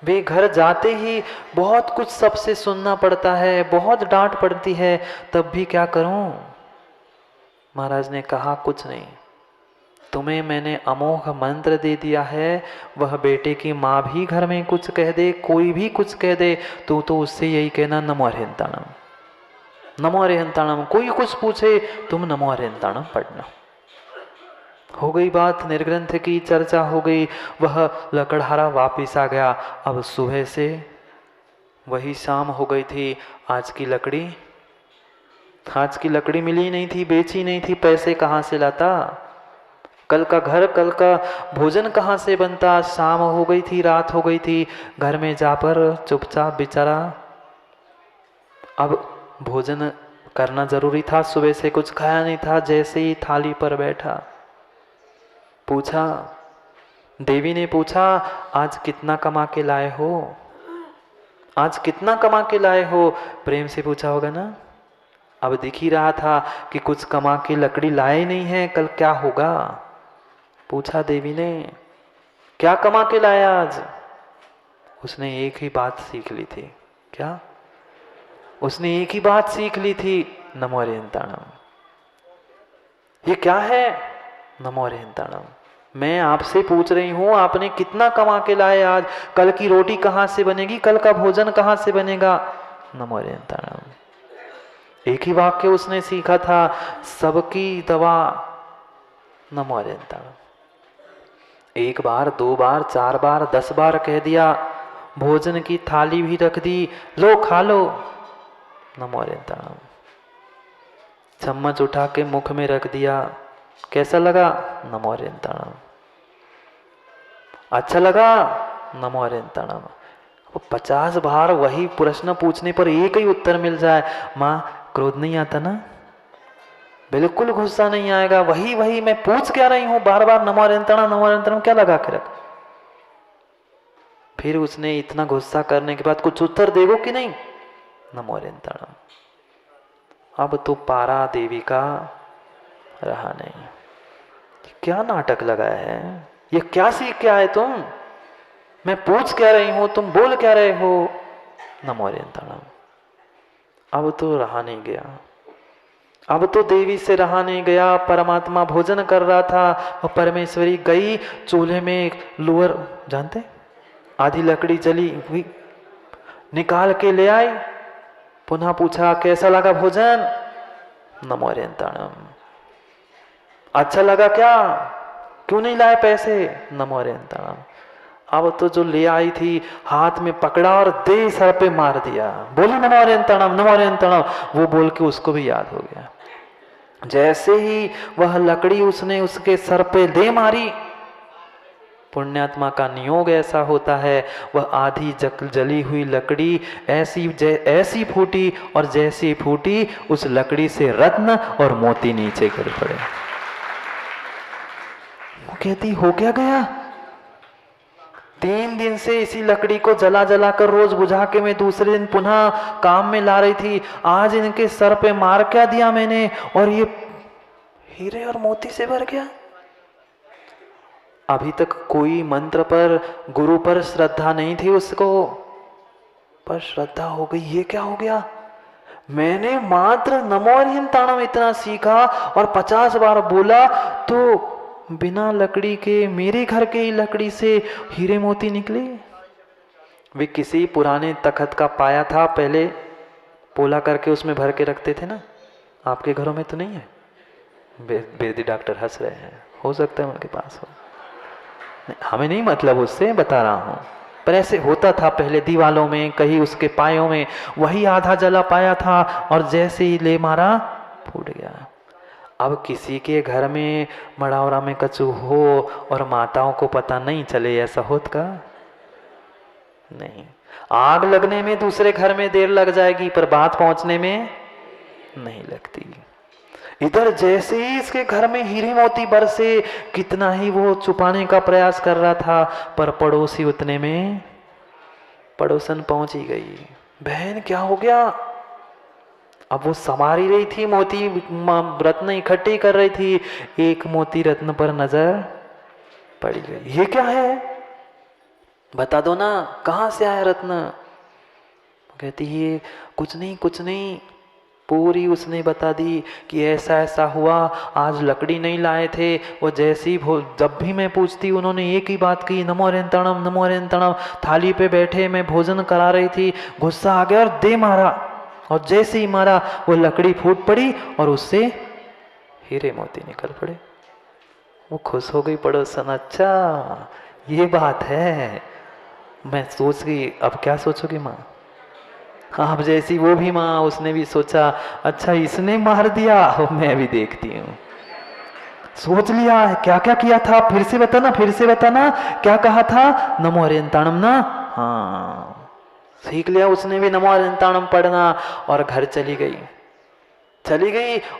वे घर जाते ही बहुत कुछ सबसे सुनना पड़ता है, बहुत डांट पड़ती है, तब भी क्या करूं? महाराज ने कहा कुछ नहीं, तुम्हें मैंने अमोघ मंत्र दे दिया है, वह बेटे की माँ भी घर में कुछ कह दे, कोई भी कुछ कह दे, तो उससे यही कहना नमो अरिहंताणम, नमो अरिहंताणम। कोई कुछ पूछे तुम नमो अरिहंताणम पढ़ना। हो गई बात, निर्ग्रंथ की चर्चा हो गई। वह लकड़हारा वापिस आ गया। अब सुबह से वही शाम हो गई थी। आज की लकड़ी मिली नहीं थी, बेची नहीं थी, पैसे कहाँ से लाता? कल का घर, कल का भोजन कहाँ से बनता? शाम हो गई थी, रात हो गई थी। घर में जाकर चुपचाप बेचारा अब भोजन करना जरूरी था। सुबह से कुछ खाया नहीं था। जैसे ही थाली पर बैठा, पूछा, देवी ने पूछा, आज कितना कमा के लाए हो? आज कितना कमा के लाए हो? प्रेम से पूछा होगा ना। अब दिख ही रहा था कि कुछ कमा के लकड़ी लाए नहीं है, कल क्या होगा। पूछा देवी ने, क्या कमा के लाया आज? उसने एक ही बात सीख ली थी। क्या? उसने एक ही बात सीख ली थी, नमो अरिहंताणम। ये क्या है? नमो अरिहंताणम। मैं आपसे पूछ रही हूं, आपने कितना कमा के लाए आज? कल की रोटी कहां से बनेगी? कल का भोजन कहां से बनेगा? नमो अरिहंताणम। एक ही वाक्य उसने सीखा था, सबकी दवा नमो अरिहंताणम। एक बार, दो बार, चार बार, 10 बार कह दिया। भोजन की थाली भी रख दी, लो खा लो, नमो अरिहंताणम। चम्मच उठा के मुख में रख दिया, कैसा लगा? नमो अरिहंताणम। अच्छा लगा? नमो अरिहंताणम। 50 बार वही प्रश्न पूछने पर एक ही उत्तर मिल जाए, माँ क्रोध नहीं आता ना? बिल्कुल गुस्सा नहीं आएगा। वही वही मैं पूछ क्या रही हूं बार बार, नमो अरिहंताणम नमो अरिहंताणम, क्या लगा के रख? फिर उसने इतना गुस्सा करने के बाद कुछ उत्तर देगो कि नहीं? नमो अरिहंताणम। अब तो पारा देवी का रहा नहीं। क्या नाटक लगाया है? ये क्या सीख के आए तुम? मैं पूछ क्या रही हूं, तुम बोल क्या रहे हो? नमो अरिहंताणम। अब तो रहा नहीं गया। अब तो देवी से रहा नहीं गया। परमात्मा भोजन कर रहा था, और परमेश्वरी गई चूल्हे में लोअर, जानते, आधी लकड़ी जली हुई निकाल के ले आई। पुनः पूछा, कैसा लगा भोजन? नमो अरिहंताणम। अच्छा लगा क्या? क्यों नहीं लाए पैसे? नमो अरिहंताणम। अब तो जो ले आई थी, हाथ में पकड़ा और दे सर पे मार दिया, बोली नमो अरिहंताणम नमो अरिहंताणम। वो बोल के उसको भी याद हो गया। जैसे ही वह लकड़ी उसने उसके सर पे दे मारी, पुण्यात्मा का नियोग ऐसा होता है, वह आधी जली हुई लकड़ी ऐसी फूटी, और जैसी फूटी उस लकड़ी से रत्न और मोती नीचे गिर पड़े। वो कहती, हो क्या गया? 3 दिन से इसी लकड़ी को जला जला कर रोज बुझा के मैं दूसरे दिन पुनः काम में ला रही थी। आज इनके सर पे मार क्या दिया मैंने, और ये हीरे और मोती से भर गया। अभी तक कोई मंत्र पर, गुरु पर श्रद्धा नहीं थी उसको, पर श्रद्धा हो गई। ये क्या हो गया? मैंने मात्र नमो अरिहंताणम इतना सीखा और 50 बार बोला, तो बिना लकड़ी के, मेरे घर के ही लकड़ी से हीरे मोती निकले। वे किसी पुराने तखत का पाया था, पहले पोला करके उसमें भर के रखते थे ना। आपके घरों में तो नहीं है? बेदी डॉक्टर हंस रहे हैं, हो सकता है उनके पास हो। हमें नहीं मतलब, उससे बता रहा हूं। पर ऐसे होता था पहले, दीवालों में, कहीं उसके पायों में। वही आधा जला पाया था, और जैसे ही ले मारा फूट गया। अब किसी के घर में मड़ावरा में कचू हो और माताओं को पता नहीं चले, ऐसा होत का? नहीं। आग लगने में दूसरे घर में देर लग जाएगी, पर बात पहुंचने में नहीं लगती। इधर जैसे ही इसके घर में हीरे मोती बरसे, कितना ही वो छुपाने का प्रयास कर रहा था, पर पड़ोसी उतने में पड़ोसन पहुंच ही गई। बहन क्या हो गया? अब वो संवार ही रही थी, मोती रत्न इकट्ठी कर रही थी। एक मोती रत्न पर नजर पड़ गई। ये क्या है? बता दो ना, कहाँ से आया रत्न? कहती है कुछ नहीं कुछ नहीं। पूरी उसने बता दी कि ऐसा ऐसा हुआ, आज लकड़ी नहीं लाए थे। वो जैसे ही जब भी मैं पूछती उन्होंने एक ही बात की, नमो रेंतणम नमो रेंतणम। थाली पे बैठे मैं भोजन करा रही थी, गुस्सा आ गया और दे मारा, और जैसे ही मारा वो लकड़ी फूट पड़ी और उससे हीरे मोती निकल पड़े। वो खुश हो गई पड़ोसन, अच्छा ये बात है। मैं सोच गई, अब क्या सोचोगी माँ? आप जैसी वो भी माँ, उसने भी सोचा अच्छा इसने मार दिया, मैं भी देखती हूँ। सोच लिया है क्या क्या किया था, फिर से बताना फिर से बताना, क्या कहा था? नमो हरियंताणम ना। हाँ सीख लिया उसने भी नमो हरियंताणम पढ़ना, और घर चली गई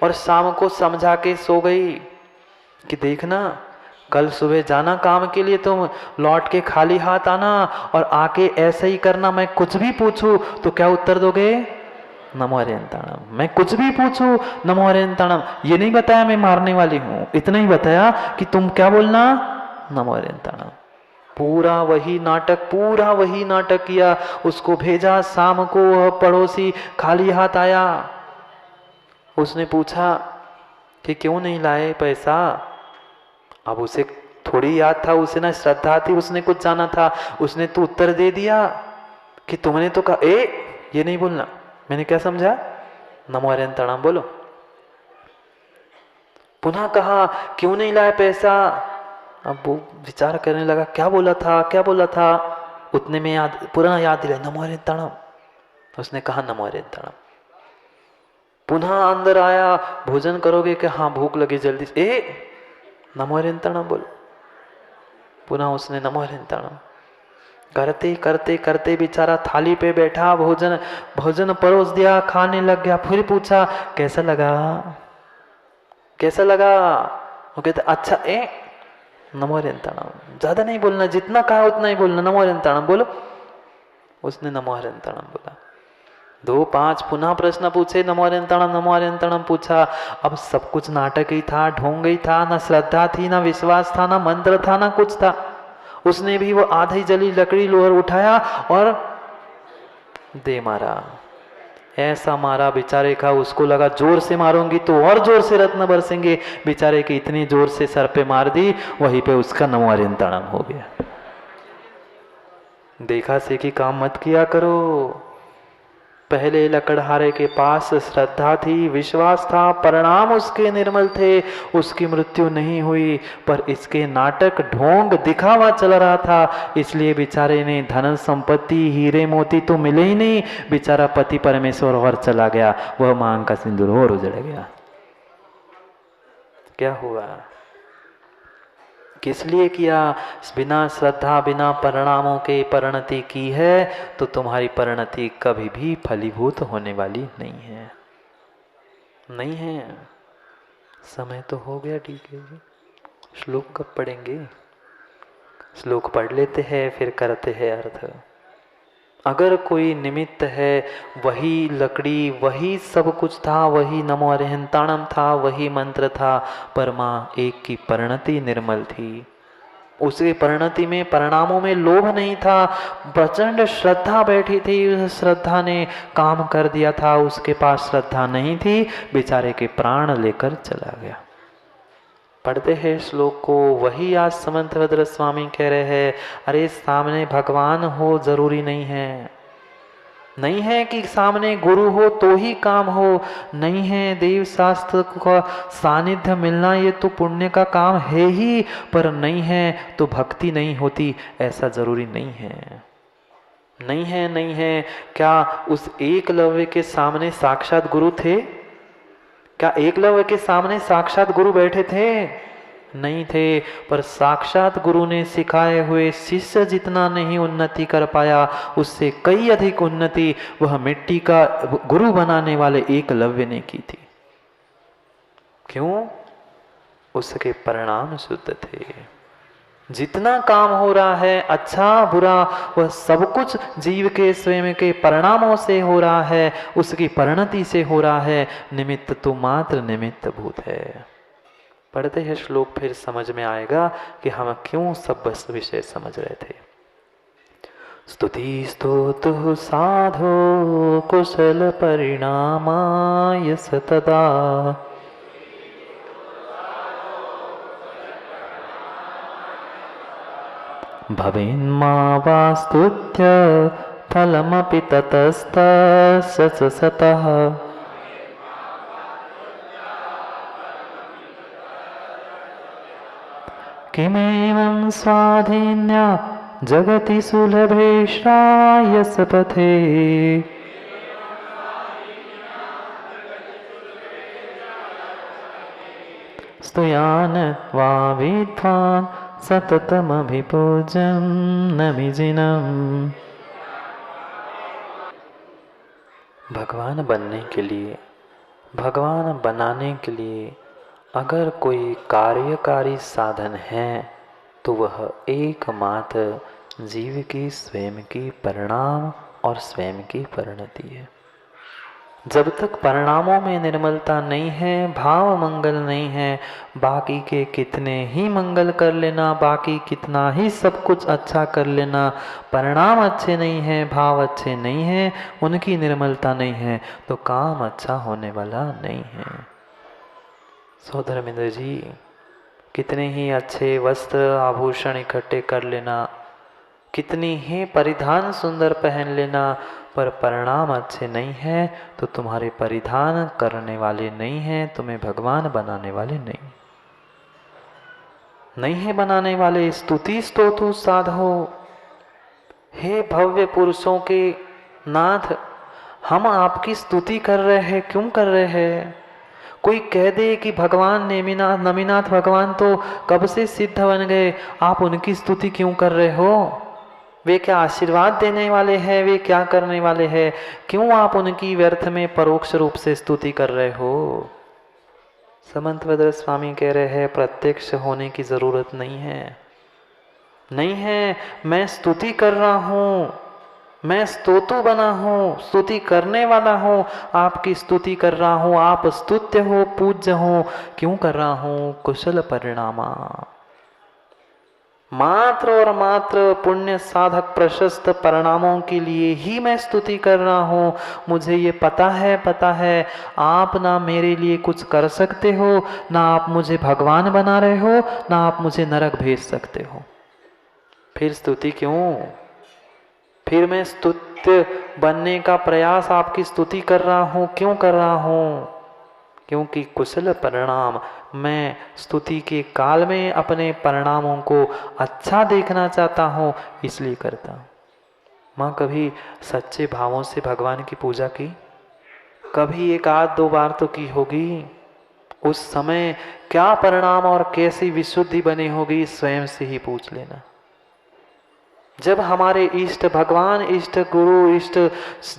और शाम को समझा के सो गई कि देखना कल सुबह जाना काम के लिए, तुम लौट के खाली हाथ आना और आके ऐसे ही करना, मैं कुछ भी पूछूं तो क्या उत्तर दोगे? नमो हरियंताणम। मैं कुछ भी पूछूं नमो हरियंताणम। ये नहीं बताया मैं मारने वाली हूं, इतना ही बताया कि तुम क्या बोलना? नमो हरियंताणम। पूरा वही नाटक किया। उसको भेजा, शाम को वह पड़ोसी खाली हाथ आया। उसने पूछा कि क्यों नहीं लाए पैसा? अब उसे थोड़ी याद था, उसे ना श्रद्धा थी, उसने कुछ जाना था। उसने तो उत्तर दे दिया कि तुमने तो कहा ये नहीं बोलना। मैंने क्या समझा? नमो हरियंताणम बोलो। पुनः कहा क्यों नहीं लाए पैसा? अब वो विचार करने लगा क्या बोला था। उतने में पुनः याद दिलाया नमो हरियंताणम। उसने कहा नमो हरियंताणम। पुनः अंदर आया, भोजन करोगे? कि हाँ भूख लगी जल्दी से। नमो हरियंताणम बोल। पुनः उसने नमो हरियंताणम। करते करते करते बेचारा थाली पे बैठा, भोजन परोस दिया, खाने लग गया। फिर पूछा कैसा लगा? वो कहते अच्छा नमो हरियंताणम। ज्यादा नहीं बोलना, जितना कहा उतना ही बोलना, नमो हरियंताणम बोलो। उसने नमो हरियंताणम बोला। 2-5 पुनः प्रश्न पूछे, नमो हरियंताणम पूछा। अब सब कुछ नाटक ही था, ढोंग ही था, ना श्रद्धा थी, ना विश्वास था, ना मंत्र था, ना कुछ था। उसने भी वो आधी जली लकड़ी लोहर उठाया और दे मारा। ऐसा मारा बेचारे का, उसको लगा जोर से मारूंगी तो और जोर से रत्न बरसेंगे। बेचारे की इतनी जोर से सर पे मार दी, वहीं पे उसका नमो हरियंताणम हो गया। देखा सीखी काम मत किया करो। पहले लकड़हारे के पास श्रद्धा थी, विश्वास था, परिणाम उसके निर्मल थे, उसकी मृत्यु नहीं हुई, पर इसके नाटक ढोंग दिखावा चल रहा था। इसलिए बेचारे ने धन संपत्ति हीरे मोती तो मिले ही नहीं, बेचारा पति परमेश्वर और चला गया, वह मांग का सिंदूर और उजड़ गया। क्या हुआ? किस लिए किया? बिना श्रद्धा बिना परिणामों के परिणति की है तो तुम्हारी परिणति कभी भी फलीभूत होने वाली नहीं है। समय तो हो गया, ठीक है जी। श्लोक कब पढ़ेंगे? श्लोक पढ़ लेते हैं फिर करते हैं अर्थ। अगर कोई निमित्त है, वही लकड़ी, वही सब कुछ था, वही नमो हरियंताणम था, वही मंत्र था, पर माँ एक की परिणति निर्मल थी। उसकी परिणति में, परिणामों में लोभ नहीं था, प्रचंड श्रद्धा बैठी थी, उस श्रद्धा ने काम कर दिया था। उसके पास श्रद्धा नहीं थी, बेचारे के प्राण लेकर चला गया। पढ़ते हैं श्लोक को। वही आज समंतभद्र स्वामी कह रहे हैं, अरे सामने भगवान हो जरूरी नहीं है कि सामने गुरु हो तो ही काम हो, नहीं है देव शास्त्र का सानिध्य मिलना ये तो पुण्य का काम है ही, पर नहीं है तो भक्ति नहीं होती, ऐसा जरूरी नहीं है। क्या उस एकलव्य के सामने साक्षात गुरु थे? क्या एकलव्य के सामने साक्षात गुरु बैठे थे? नहीं थे, पर साक्षात गुरु ने सिखाए हुए शिष्य जितना नहीं उन्नति कर पाया, उससे कई अधिक उन्नति वह मिट्टी का गुरु बनाने वाले एकलव्य ने की थी। क्यों? उसके परिणाम शुद्ध थे। जितना काम हो रहा है अच्छा बुरा, वह सब कुछ जीव के स्वयं के परिणामों से हो रहा है, उसकी परिणति से हो रहा है। निमित्त तो मात्र निमित्त भूत है। पढ़ते हैं श्लोक, फिर समझ में आएगा कि हम क्यों सब विषय समझ रहे थे। स्तुति स्तोतु साधो कुशल परिणामाय सतदा। भवेन्मा वा स्तुत्य फलमपि ततस्तस्य च सतः। किमेवं स्वाधीन्या जगति सुलभे श्रायसपथे। स्तुयान् वा विद्वान् सततमभिपूज्यं नमिजिनम्। भगवान बनने के लिए, भगवान बनाने के लिए अगर कोई कार्यकारी साधन है तो वह एकमात्र जीव की स्वयं की परिणाम और स्वयं की परिणति है। जब तक परिणामों में निर्मलता नहीं है, भाव मंगल नहीं है, बाकी के कितने ही मंगल कर लेना, बाकी कितना ही सब कुछ अच्छा कर लेना, परिणाम अच्छे नहीं है, भाव अच्छे नहीं है, उनकी निर्मलता नहीं है, तो काम अच्छा होने वाला नहीं है। सो धर्मेंद्र जी, कितने ही अच्छे वस्त्र आभूषण इकट्ठे कर लेना, कितनी ही परिधान सुंदर पहन लेना, पर परिणाम अच्छे नहीं है तो तुम्हारे परिधान करने वाले नहीं हैं, तुम्हें भगवान बनाने वाले नहीं है बनाने वाले। स्तुति स्तोतु साधो, हे भव्य पुरुषों के नाथ, हम आपकी स्तुति कर रहे हैं, क्यों कर रहे हैं? कोई कह दे कि भगवान नमीनाथ भगवान तो कब से सिद्ध बन गए, आप उनकी स्तुति क्यों कर रहे हो? वे क्या आशीर्वाद देने वाले हैं? वे क्या करने वाले हैं? क्यों आप उनकी व्यर्थ में परोक्ष रूप से स्तुति कर रहे हो? समंतभद्र स्वामी कह रहे हैं, प्रत्यक्ष होने की जरूरत नहीं है, नहीं है। मैं स्तुति कर रहा हूँ, मैं स्तोतु बना हूँ, स्तुति करने वाला हूँ, आपकी स्तुति कर रहा हूँ, आप स्तुत्य हो, पूज्य हो। क्यों कर रहा हूँ? कुशल परिणामा, मात्र और मात्र पुण्य साधक प्रशस्त परिणामों के लिए ही मैं स्तुति कर रहा हूँ। मुझे ये पता है आप ना मेरे लिए कुछ कर सकते हो, ना आप मुझे भगवान बना रहे हो, ना आप मुझे नरक भेज सकते हो। फिर स्तुति क्यों? फिर मैं स्तुत्य बनने का प्रयास आपकी स्तुति कर रहा हूँ, क्यों कर रहा हूँ? क्योंकि कुशल परिणाम, मैं स्तुति के काल में अपने परिणामों को अच्छा देखना चाहता हूँ, इसलिए करता हूँ। माँ कभी सच्चे भावों से भगवान की पूजा की? कभी एक आध दो बार तो की होगी। उस समय क्या परिणाम और कैसी विशुद्धि बनी होगी, स्वयं से ही पूछ लेना। जब हमारे इष्ट भगवान, इष्ट गुरु, इष्ट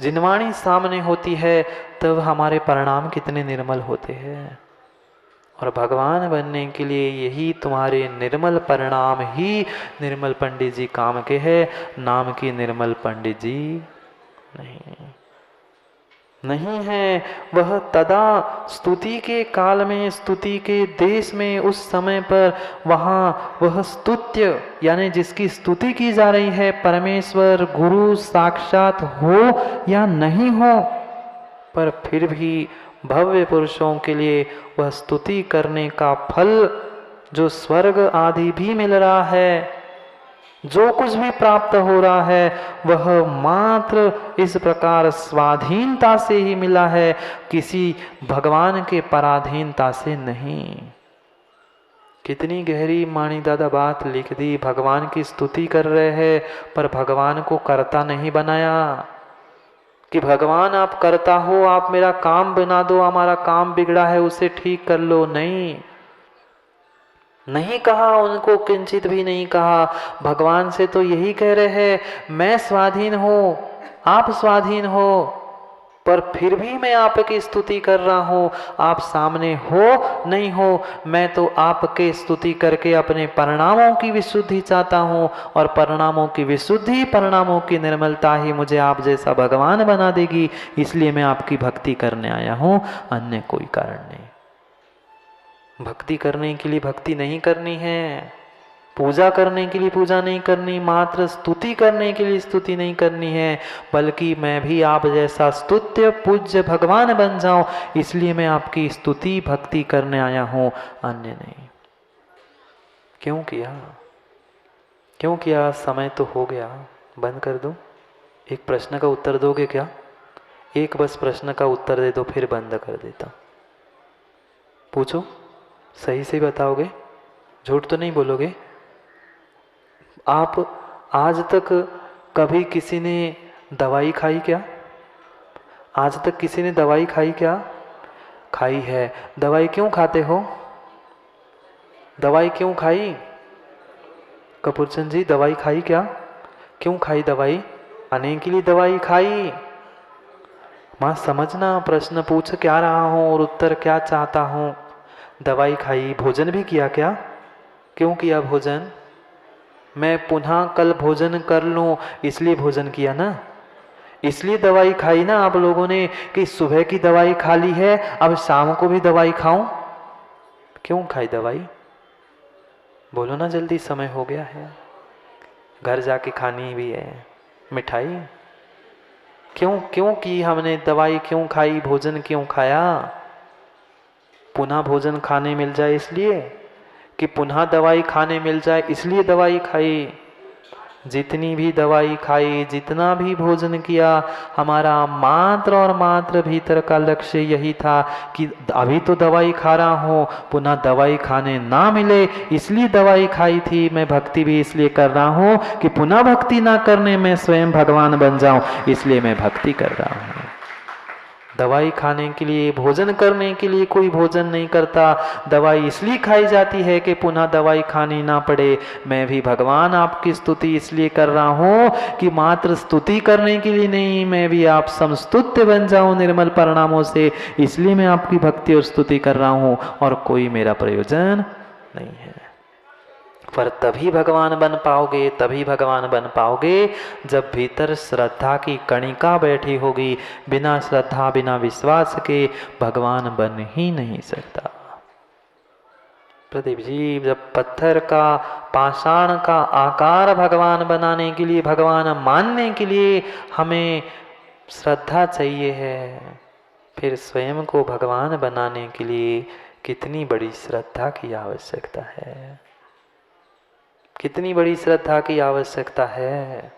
जिनवाणी सामने होती है, तब हमारे परिणाम कितने निर्मल होते हैं। और भगवान बनने के लिए यही तुम्हारे निर्मल परिणाम ही निर्मल पंडित जी काम के हैं, नाम की निर्मल पंडित जी नहीं है। वह तदा स्तुति के काल में, स्तुति के देश में, उस समय पर वहाँ वह स्तुत्य यानी जिसकी स्तुति की जा रही है, परमेश्वर गुरु साक्षात हो या नहीं हो, पर फिर भी भव्य पुरुषों के लिए वह स्तुति करने का फल जो स्वर्ग आदि भी मिल रहा है, जो कुछ भी प्राप्त हो रहा है, वह मात्र इस प्रकार स्वाधीनता से ही मिला है, किसी भगवान के पराधीनता से नहीं। कितनी गहरी मानी दादा बात लिख दी। भगवान की स्तुति कर रहे हैं, पर भगवान को कर्ता नहीं बनाया कि भगवान आप करता हो, आप मेरा काम बना दो, हमारा काम बिगड़ा है उसे ठीक कर लो। नहीं कहा, उनको किंचित भी नहीं कहा। भगवान से तो यही कह रहे हैं, मैं स्वाधीन हूँ, आप स्वाधीन हो, पर फिर भी मैं आपकी स्तुति कर रहा हूँ। आप सामने हो नहीं हो, मैं तो आपके स्तुति करके अपने परिणामों की विशुद्धि चाहता हूँ, और परिणामों की विशुद्धि, परिणामों की निर्मलता ही मुझे आप जैसा भगवान बना देगी। इसलिए मैं आपकी भक्ति करने आया हूँ, अन्य कोई कारण नहीं। भक्ति करने के लिए भक्ति नहीं करनी है, पूजा करने के लिए पूजा नहीं करनी, मात्र स्तुति करने के लिए स्तुति नहीं करनी है, बल्कि मैं भी आप जैसा स्तुत्य पूज्य भगवान बन जाऊं, इसलिए मैं आपकी स्तुति भक्ति करने आया हूं, अन्य नहीं। क्यों किया? क्यों किया? समय तो हो गया, बंद कर दूं? एक प्रश्न का उत्तर दोगे क्या? एक बस प्रश्न का उत्तर दे दो, फिर बंद कर देता। पूछो, सही से बताओगे, झूठ तो नहीं बोलोगे? आप आज तक कभी किसी ने दवाई खाई क्या? आज तक किसी ने दवाई खाई क्या? खाई है। दवाई क्यों खाते हो? दवाई क्यों खाई? कपूरचंद जी, दवाई खाई क्या? क्यों खाई दवाई? खाने के लिए दवाई खाई। मां समझना, प्रश्न पूछ क्या रहा हूं और उत्तर क्या चाहता हूं। दवाई खाई। भोजन भी किया क्या? क्यों किया भोजन? मैं पुनः कल भोजन कर लूं, इसलिए भोजन किया ना। इसलिए दवाई खाई ना आप लोगों ने, कि सुबह की दवाई खा ली है, अब शाम को भी दवाई खाऊं। क्यों खाई दवाई? बोलो ना जल्दी, समय हो गया है, घर जाके खानी भी है मिठाई। क्यों क्यों की हमने दवाई? क्यों खाई? भोजन क्यों खाया? पुनः भोजन खाने मिल जाए इसलिए, कि पुनः दवाई खाने मिल जाए इसलिए दवाई खाई। जितनी भी दवाई खाई, जितना भी भोजन किया, हमारा मात्र और मात्र भीतर का लक्ष्य यही था कि अभी तो दवाई खा रहा हूँ, पुनः दवाई खाने ना मिले इसलिए दवाई खाई थी। मैं भक्ति भी इसलिए कर रहा हूँ कि पुनः भक्ति ना करने में स्वयं भगवान बन जाऊं, इसलिए मैं भक्ति कर रहा हूँ। दवाई खाने के लिए, भोजन करने के लिए कोई भोजन नहीं करता। दवाई इसलिए खाई जाती है कि पुनः दवाई खानी ना पड़े। मैं भी भगवान आपकी स्तुति इसलिए कर रहा हूँ कि मात्र स्तुति करने के लिए नहीं, मैं भी आप समस्तुत्य बन जाऊं निर्मल परिणामों से, इसलिए मैं आपकी भक्ति और स्तुति कर रहा हूँ, और कोई मेरा प्रयोजन नहीं है। पर तभी भगवान बन पाओगे, तभी भगवान बन पाओगे जब भीतर श्रद्धा की कणिका बैठी होगी। बिना श्रद्धा, बिना विश्वास के भगवान बन ही नहीं सकता। प्रदीप जी, जब पत्थर का, पाषाण का आकार भगवान बनाने के लिए, भगवान मानने के लिए हमें श्रद्धा चाहिए है, फिर स्वयं को भगवान बनाने के लिए कितनी बड़ी श्रद्धा की आवश्यकता है, कितनी बड़ी श्रद्धा की आवश्यकता है।